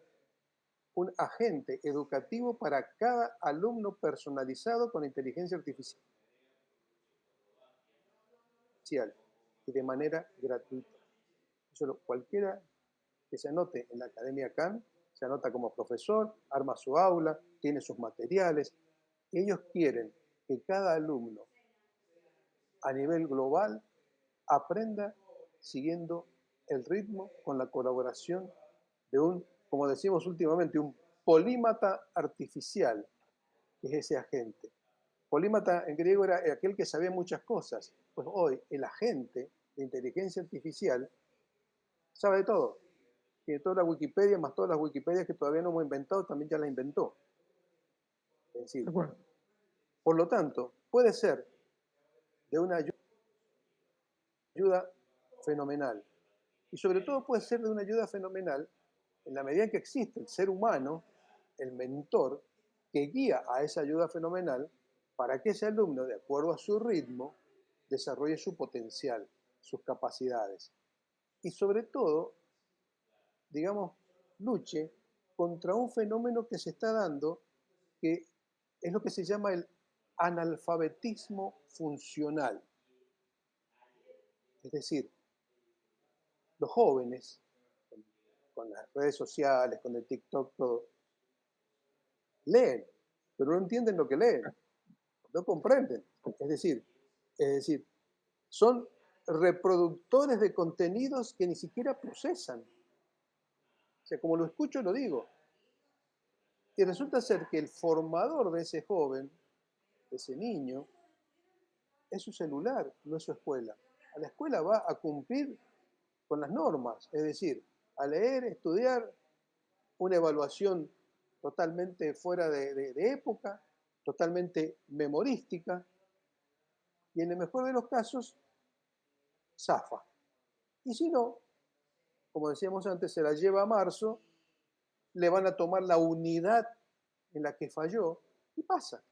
un agente educativo para cada alumno personalizado con inteligencia artificial y de manera gratuita. Eso cualquiera que se anote en la Academia Khan, se anota como profesor, arma su aula, tiene sus materiales. Ellos quieren que cada alumno a nivel global aprenda siguiendo el ritmo con la colaboración de un, como decimos últimamente, un polímata artificial, que es ese agente. Polímata en griego era aquel que sabía muchas cosas. Pues hoy el agente de inteligencia artificial sabe de todo. Tiene toda la Wikipedia, más todas las Wikipedias que todavía no hemos inventado, también ya la inventó. Es De decir, acuerdo. por lo tanto, puede ser de una ayuda fenomenal. Y sobre todo puede ser de una ayuda fenomenal en la medida en que existe el ser humano, el mentor, que guía a esa ayuda fenomenal para que ese alumno, de acuerdo a su ritmo, desarrolle su potencial, sus capacidades. Y sobre todo, digamos, luche contra un fenómeno que se está dando, que es lo que se llama el analfabetismo funcional. Es decir, los jóvenes, con las redes sociales, con el TikTok, todo, leen, pero no entienden lo que leen, no comprenden. Es decir, son reproductores de contenidos que ni siquiera procesan. O sea, como lo escucho, lo digo. Y resulta ser que el formador de ese joven, de ese niño, es su celular, no es su escuela. A la escuela va a cumplir con las normas, es decir, a leer, estudiar, una evaluación totalmente fuera de época, totalmente memorística, y en el mejor de los casos, zafa. Y si no, como decíamos antes, se la lleva a marzo, le van a tomar la unidad en la que falló y pasa.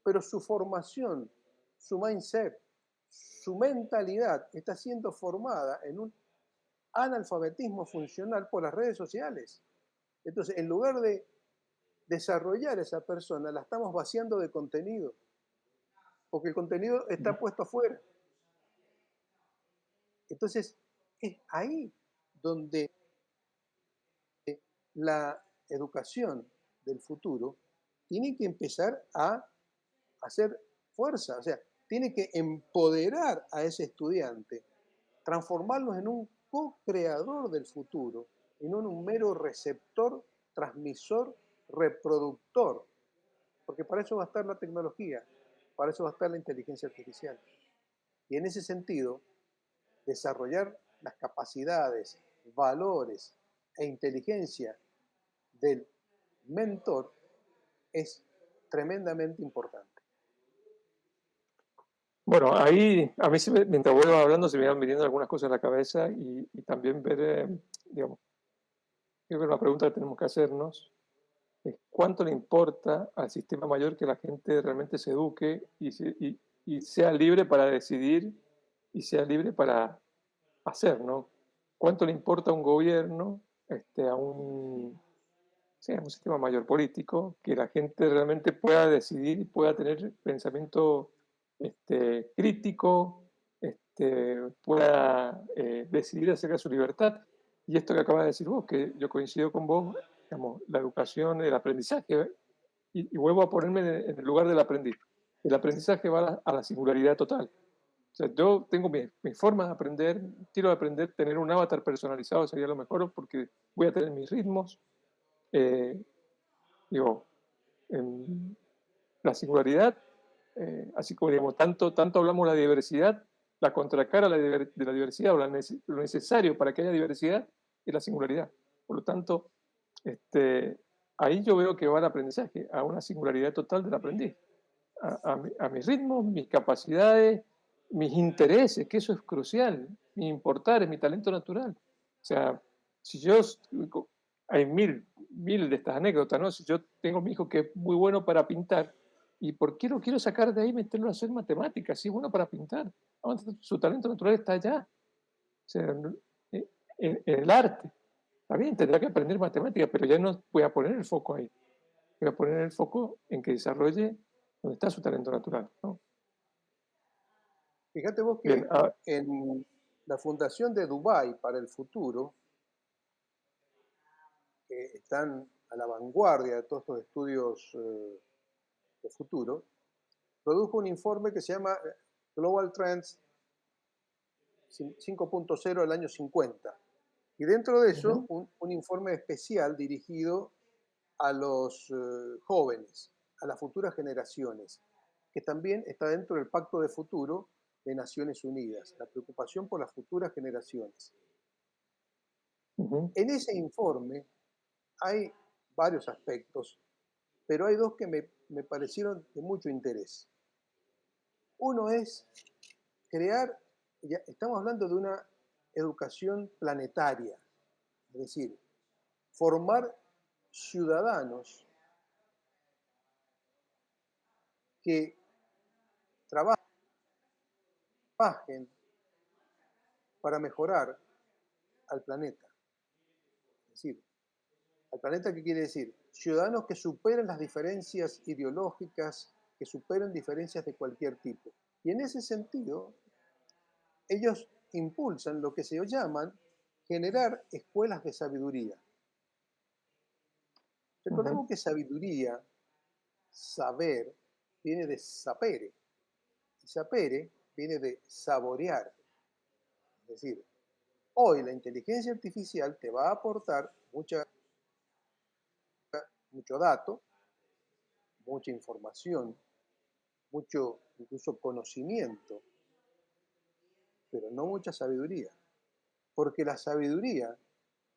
Pero su formación, su mindset, su mentalidad está siendo formada en un analfabetismo funcional por las redes sociales. Entonces, en lugar de desarrollar esa persona, la estamos vaciando de contenido, porque el contenido está puesto afuera. Entonces, es ahí donde la educación del futuro tiene que empezar a hacer fuerza, o sea, tiene que empoderar a ese estudiante, transformarlos en un co-creador del futuro y no en un mero receptor, transmisor, reproductor, porque para eso va a estar la tecnología, para eso va a estar la inteligencia artificial. Y en ese sentido, desarrollar las capacidades, valores e inteligencia del mentor es tremendamente importante. Bueno, ahí a mí mientras voy hablando se me van viniendo algunas cosas a la cabeza y también ver, digamos, creo que una pregunta que tenemos que hacernos es cuánto le importa al sistema mayor que la gente realmente se eduque y sea libre para decidir y sea libre para hacer, ¿no? ¿Cuánto le importa a un gobierno, a un sistema mayor político, que la gente realmente pueda decidir y pueda tener pensamiento crítico, pueda decidir acerca de su libertad? Y esto que acabas de decir vos, que yo coincido con vos, digamos, la educación, el aprendizaje, y vuelvo a ponerme en el lugar del aprendiz. El aprendizaje va a la singularidad total. O sea, yo tengo mi forma de aprender, quiero aprender, tener un avatar personalizado sería lo mejor porque voy a tener mis ritmos. Digo, en la singularidad, así como digamos, tanto hablamos de la diversidad, la contracara de la diversidad o lo necesario para que haya diversidad es la singularidad. Por lo tanto, ahí yo veo que va el aprendizaje, a una singularidad total del aprendiz, a mis ritmos, mis capacidades, mis intereses, que eso es crucial, mi importar, mi talento natural. O sea, si yo, hay mil de estas anécdotas, ¿no? Si yo tengo a mi hijo que es muy bueno para pintar, ¿y por qué lo quiero sacar de ahí y meterlo a hacer matemáticas? Si es bueno para pintar, su talento natural está allá, o sea, en el arte. Está bien, tendrá que aprender matemáticas, pero ya no voy a poner el foco ahí. Voy a poner el foco en que desarrolle donde está su talento natural, ¿no? Fíjate vos Bien, que en la Fundación de Dubái para el Futuro, que están a la vanguardia de todos estos estudios de futuro, produjo un informe que se llama Global Trends 5.0 del año 50. Y dentro de eso, un informe especial dirigido a los jóvenes, a las futuras generaciones, que también está dentro del Pacto de Futuro de Naciones Unidas, la preocupación por las futuras generaciones. En ese informe hay varios aspectos, pero hay dos que me parecieron de mucho interés. Uno es crear, ya estamos hablando de una educación planetaria, es decir, formar ciudadanos que trabajen para mejorar al planeta. Es decir, al planeta, ¿qué quiere decir? Ciudadanos que superen las diferencias ideológicas, que superen diferencias de cualquier tipo. Y en ese sentido, ellos impulsan lo que se llaman generar escuelas de sabiduría. Recordemos que sabiduría, saber, viene de sapere. Y sapere viene de saborear. Es decir, hoy la inteligencia artificial te va a aportar mucho dato, mucha información, mucho incluso conocimiento, pero no mucha sabiduría. Porque la sabiduría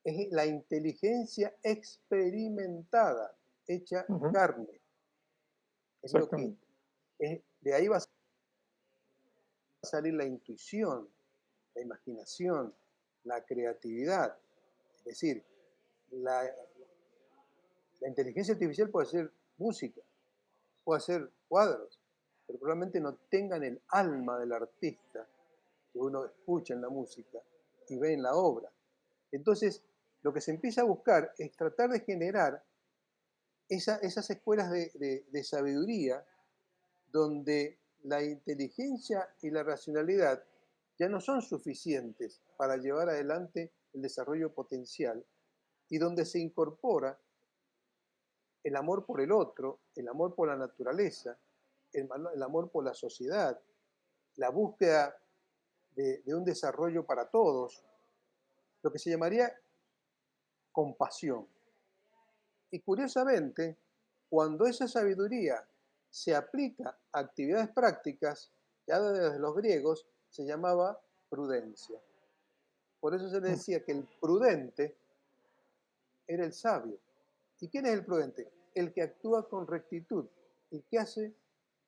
es la inteligencia experimentada, hecha carne. Es lo que de ahí va a salir la intuición, la imaginación, la creatividad. Es decir, la inteligencia artificial puede hacer música, puede hacer cuadros, pero probablemente no tengan el alma del artista que uno escucha en la música y ve en la obra. Entonces, lo que se empieza a buscar es tratar de generar esas escuelas de sabiduría donde la inteligencia y la racionalidad ya no son suficientes para llevar adelante el desarrollo potencial y donde se incorpora el amor por el otro, el amor por la naturaleza, el amor por la sociedad, la búsqueda de un desarrollo para todos, lo que se llamaría compasión. Y curiosamente, cuando esa sabiduría se aplica a actividades prácticas, ya desde los griegos, se llamaba prudencia. Por eso se le decía que el prudente era el sabio. ¿Y quién es el prudente? El que actúa con rectitud, el que hace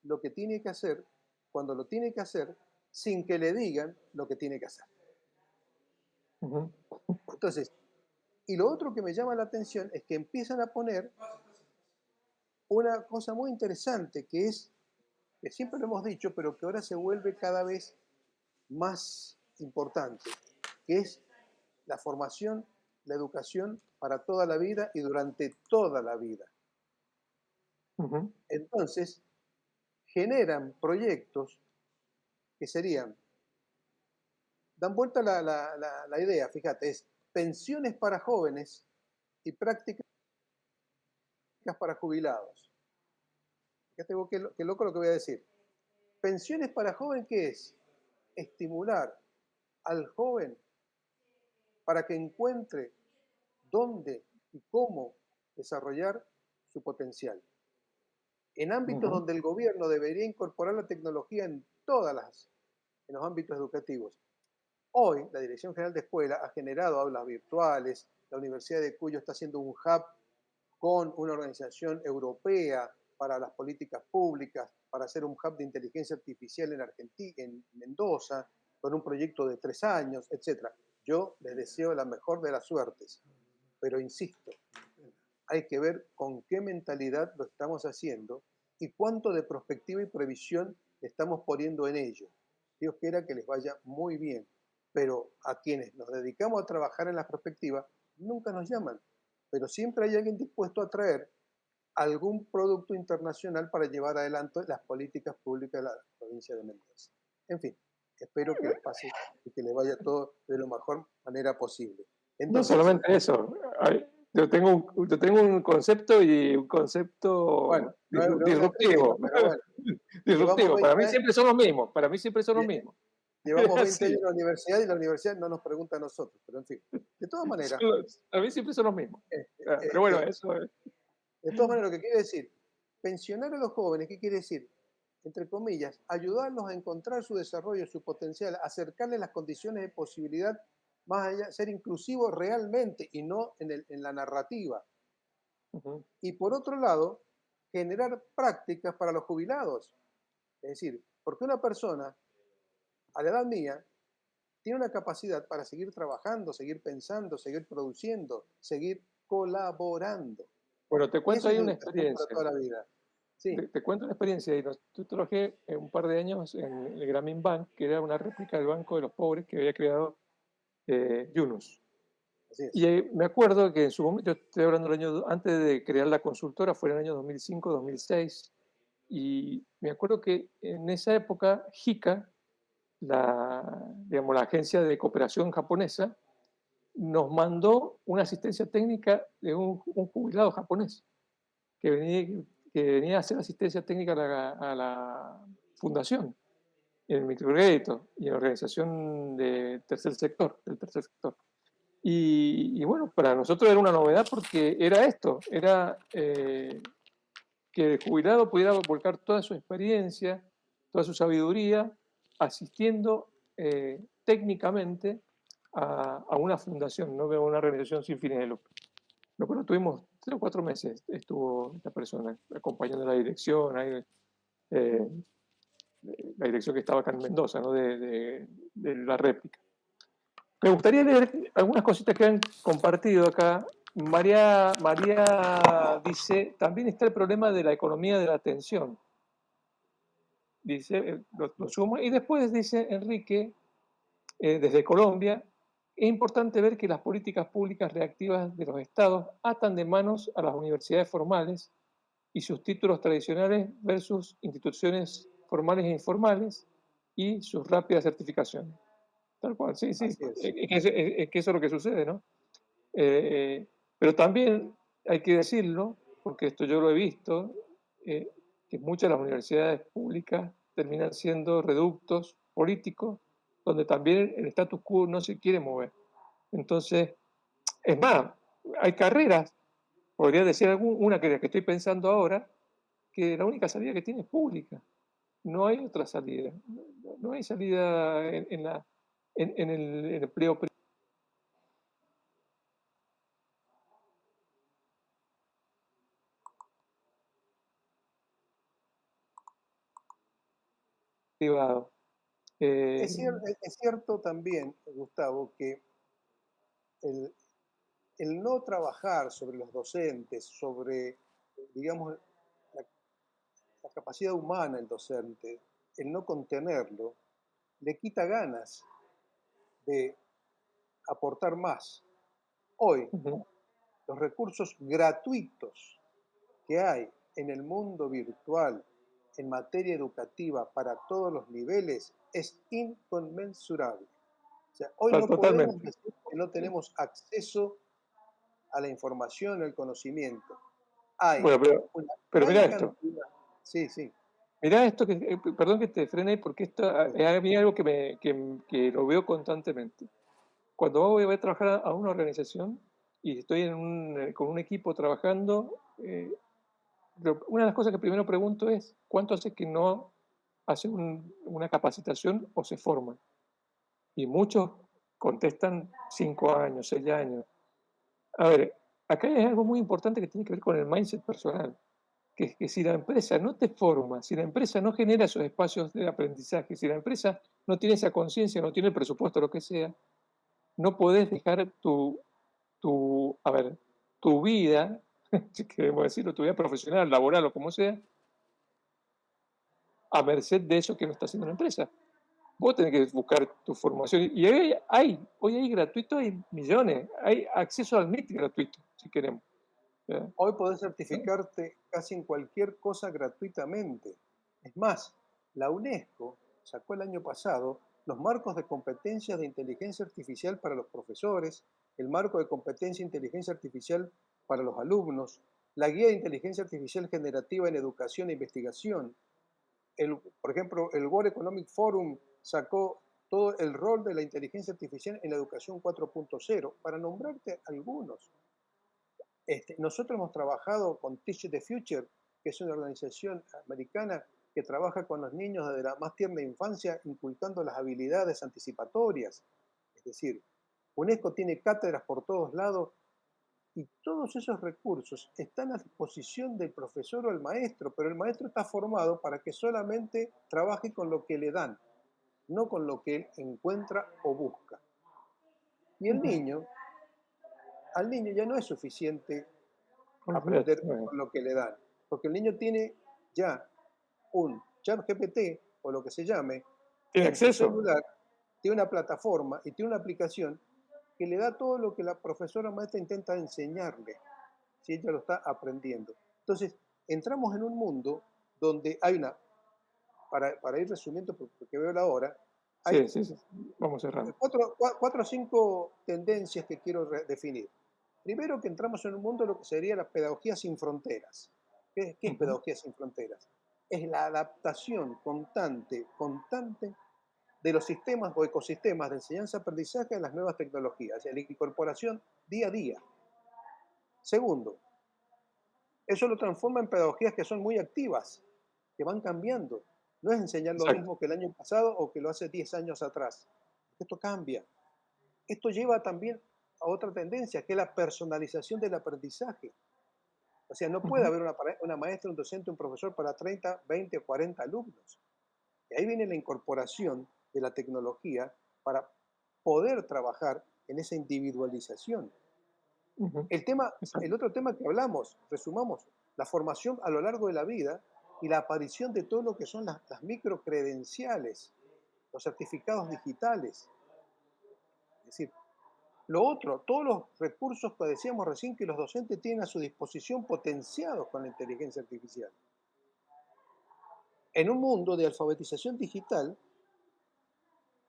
lo que tiene que hacer cuando lo tiene que hacer sin que le digan lo que tiene que hacer. Ujú. Entonces, y lo otro que me llama la atención es que empiezan a poner una cosa muy interesante que es, que siempre lo hemos dicho, pero que ahora se vuelve cada vez más importante, que es la formación, la educación para toda la vida y durante toda la vida. Ujú. Entonces, generan proyectos que serían, dan vuelta la idea, fíjate, es pensiones para jóvenes y prácticas para jubilados. Fíjate vos qué loco lo que voy a decir. Pensiones para joven, ¿qué es? Estimular al joven para que encuentre dónde y cómo desarrollar su potencial. En ámbitos Ujú. donde el gobierno debería incorporar la tecnología en en los ámbitos educativos. Hoy, la Dirección General de Escuela ha generado aulas virtuales, la Universidad de Cuyo está haciendo un hub con una organización europea para las políticas públicas, para hacer un hub de inteligencia artificial en Argentina, en Mendoza, con un proyecto de 3 años, etc. Yo les deseo la mejor de las suertes, pero insisto, hay que ver con qué mentalidad lo estamos haciendo y cuánto de prospectiva y previsión estamos poniendo en ello. Dios quiera que les vaya muy bien, pero a quienes nos dedicamos a trabajar en la prospectiva nunca nos llaman, pero siempre hay alguien dispuesto a traer algún producto internacional para llevar adelante las políticas públicas de la provincia de Mendoza. En fin, espero que les pase y que les vaya todo de la mejor manera posible. No Entonces, solamente eso, yo tengo un concepto y un bueno, concepto no es una crítica, disruptivo. pero bueno, llevamos Disruptivo. Para 20 mí años, siempre son los mismos. Para mí siempre son los mismos. llevamos 20 años Así. en la universidad y la universidad no nos pregunta a nosotros, pero en fin, de todas maneras, A mí siempre son los mismos. este, Pero bueno, este, eso es. de todas maneras, lo que quiere decir, pensionar a los jóvenes, ¿qué quiere decir? Entre comillas, ayudarlos a encontrar su desarrollo, su potencial, acercarles las condiciones de posibilidad, más allá, ser inclusivos realmente y no en la narrativa. Ujú. Y por otro lado, generar prácticas para los jubilados. Es decir, porque una persona a la edad mía tiene una capacidad para seguir trabajando, seguir pensando, seguir produciendo, seguir colaborando. Bueno, te Y cuento eso es ahí una educación para experiencia. toda la vida. Sí, Te cuento una experiencia. Yo trabajé un par de años en el Grameen Bank, que era una réplica del Banco de los Pobres que había creado Yunus. así Y es. me acuerdo que en su momento, yo estoy hablando del año, antes de crear la consultora, fue en el año 2005, 2006, y me acuerdo que en esa época JICA, digamos, la agencia de cooperación japonesa, nos mandó una asistencia técnica de un jubilado japonés que venía a hacer asistencia técnica a la fundación, en microcrédito y en organización del tercer sector. Y bueno, para nosotros era una novedad porque era esto, era que el jubilado pudiera volcar toda su experiencia, toda su sabiduría, asistiendo técnicamente a una fundación, no a una organización sin fines de lucro. Nosotros tuvimos 3 o 4 meses, estuvo esta persona acompañando la dirección, ahí, eh, la dirección que estaba acá en Mendoza, ¿no? de la réplica. Me gustaría leer algunas cositas que han compartido acá. María dice, también está el problema de la economía de la atención. Dice, lo sumo. Y después dice Enrique, desde Colombia, es importante ver que las políticas públicas reactivas de los estados atan de manos a las universidades formales y sus títulos tradicionales versus instituciones formales e informales y sus rápidas certificaciones. Tal cual, sí, sí. Así es. Es que eso es lo que sucede, ¿no? Pero también hay que decirlo, porque esto yo lo he visto, que muchas de las universidades públicas terminan siendo reductos políticos, donde también el status quo no se quiere mover. Entonces, es más, hay carreras, podría decir una que estoy pensando ahora, que la única salida que tiene es pública. No hay otra salida. No hay salida en el empleo privado. Es cierto también, Gustavo, que el, el no trabajar sobre los docentes, sobre, digamos, la, la capacidad humana del docente, el no contenerlo, le quita ganas de aportar más. Hoy, Ujú. los recursos gratuitos que hay en el mundo virtual en materia educativa para todos los niveles es inconmensurable. O sea, hoy no podemos Totalmente. decir que no tenemos acceso a la información, al conocimiento. Hay Bueno, una pero gran mira esto. cantidad. Sí, sí, Mirá esto que, perdón que te frene, porque esto sí. es a mí algo que lo veo constantemente. Cuando voy a trabajar a una organización y estoy con un equipo trabajando, una de las cosas que primero pregunto es, ¿cuánto hace que no hace una capacitación o se forman? Y muchos contestan 5 años, 6 años. A ver, acá hay algo muy importante que tiene que ver con el mindset personal. Que si la empresa no te forma, si la empresa no genera esos espacios de aprendizaje, si la empresa no tiene esa conciencia, no tiene el presupuesto, lo que sea, no podés dejar a ver, tu vida, si queremos decirlo, tu vida profesional, laboral o como sea, a merced de eso que no está haciendo la empresa. Vos tenés que buscar tu formación. Y hoy hay gratuito, hay millones, hay acceso al MIT gratuito, si queremos. ¿Ya? Hoy podés certificarte casi en cualquier cosa gratuitamente. Es más, la UNESCO sacó el año pasado los marcos de competencia de inteligencia artificial para los profesores, el marco de competencia de inteligencia artificial para los alumnos, la guía de inteligencia artificial generativa en educación e investigación. Por ejemplo, el World Economic Forum sacó todo el rol de la inteligencia artificial en la educación 4.0, para nombrarte algunos. Nosotros hemos trabajado con Teach the Future, que es una organización americana que trabaja con los niños desde la más tierna infancia, inculcando las habilidades anticipatorias. Es decir, UNESCO tiene cátedras por todos lados y todos esos recursos están a disposición del profesor o el maestro, pero el maestro está formado para que solamente trabaje con lo que le dan, no con lo que él encuentra o busca. Y al niño ya no es suficiente Olvídate, aprender con lo que le dan. Porque el niño tiene ya un chat GPT o lo que se llame ¿tiene en su acceso? celular, tiene una plataforma y tiene una aplicación que le da todo lo que la profesora maestra intenta enseñarle, si ella lo está aprendiendo. Entonces, entramos en un mundo donde hay para ir resumiendo, porque veo la hora, hay Sí, sí, sí. Vamos cerrando. cuatro o cinco tendencias que quiero definir. Primero, que entramos en un mundo de lo que sería la pedagogía sin fronteras. ¿Qué es Ujú. pedagogía sin fronteras? Es la adaptación constante de los sistemas o ecosistemas de enseñanza-aprendizaje a las nuevas tecnologías, la incorporación día a día. Segundo, eso lo transforma en pedagogías que son muy activas, que van cambiando. No es enseñar lo Exacto. mismo que el año pasado o que lo hace 10 años atrás. Esto cambia. Esto lleva también a otra tendencia, que es la personalización del aprendizaje. O sea, no puede Ujú. haber una maestra, un docente, un profesor para 30, 20 o 40 alumnos. Y ahí viene la incorporación de la tecnología para poder trabajar en esa individualización. Ujú. El Exacto. otro tema que hablamos, resumamos, la formación a lo largo de la vida y la aparición de todo lo que son las microcredenciales, los certificados digitales. Es decir, lo otro, todos los recursos que decíamos recién que los docentes tienen a su disposición potenciados con la inteligencia artificial. En un mundo de alfabetización digital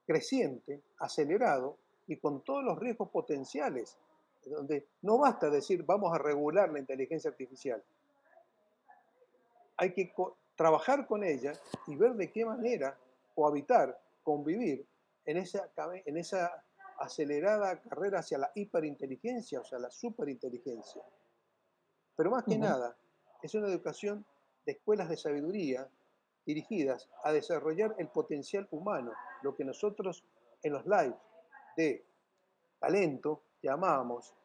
creciente, acelerado y con todos los riesgos potenciales, donde no basta decir vamos a regular la inteligencia artificial, hay que trabajar con ella y ver de qué manera cohabitar, convivir en esa acelerada carrera hacia la hiperinteligencia, o sea, la superinteligencia. Pero más que Ujú. nada, es una educación de escuelas de sabiduría dirigidas a desarrollar el potencial humano, lo que nosotros en los lives de talento llamamos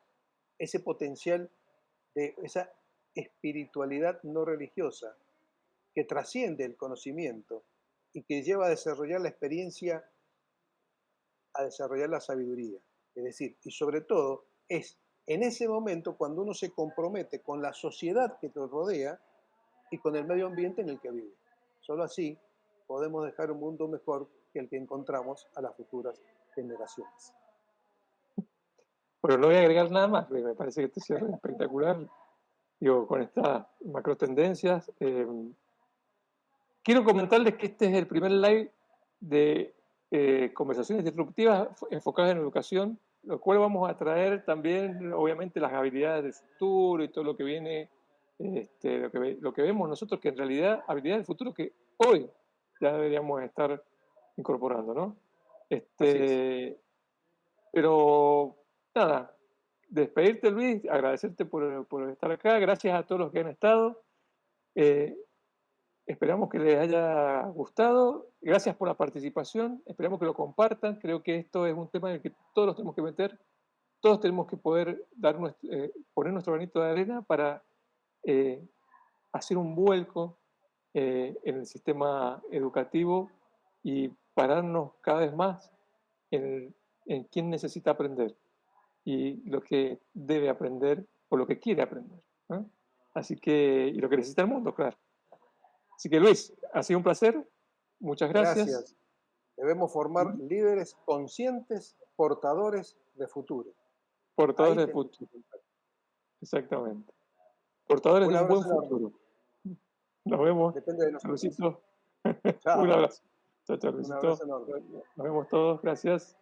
ese potencial de esa espiritualidad no religiosa que trasciende el conocimiento y que lleva a desarrollar la experiencia, a desarrollar la sabiduría. Es decir, y sobre todo es en ese momento cuando uno se compromete con la sociedad que te rodea y con el medio ambiente en el que vive. Solo así podemos dejar un mundo mejor que el que encontramos a las futuras generaciones. Pero no voy a agregar nada más, porque me parece que este cierre es espectacular. Digo, con estas macro tendencias. Quiero comentarles que este es el primer live de conversaciones disruptivas enfocadas en educación, lo cual vamos a traer también, obviamente, las habilidades del futuro y todo lo que viene, lo que vemos nosotros, que en realidad habilidades del futuro que hoy ya deberíamos estar incorporando, ¿no? Así es. Pero nada, despedirte, Luis, agradecerte por estar acá, gracias a todos los que han estado. Eh, Esperamos que les haya gustado. Gracias por la participación. Esperamos que lo compartan. Creo que esto es un tema en el que todos nos tenemos que meter. Todos tenemos que poder poner nuestro granito de arena para eh, hacer un vuelco en el sistema educativo y pararnos cada vez más en quién necesita aprender y lo que debe aprender o lo que quiere aprender, ¿no? Así que, y lo que necesita el mundo, claro. Así que Luis, ha sido un placer. Muchas gracias. Gracias. Debemos formar líderes conscientes, portadores de futuro. Portadores Ahí del tenemos que futuro. apuntar. Exactamente. Portadores Un de un buen abrazo enorme. futuro. Nos vemos. Depende de nosotros. Luisito. Un Chao. abrazo. Chao, chao, Un Luisito. abrazo enorme. Nos vemos todos. Gracias.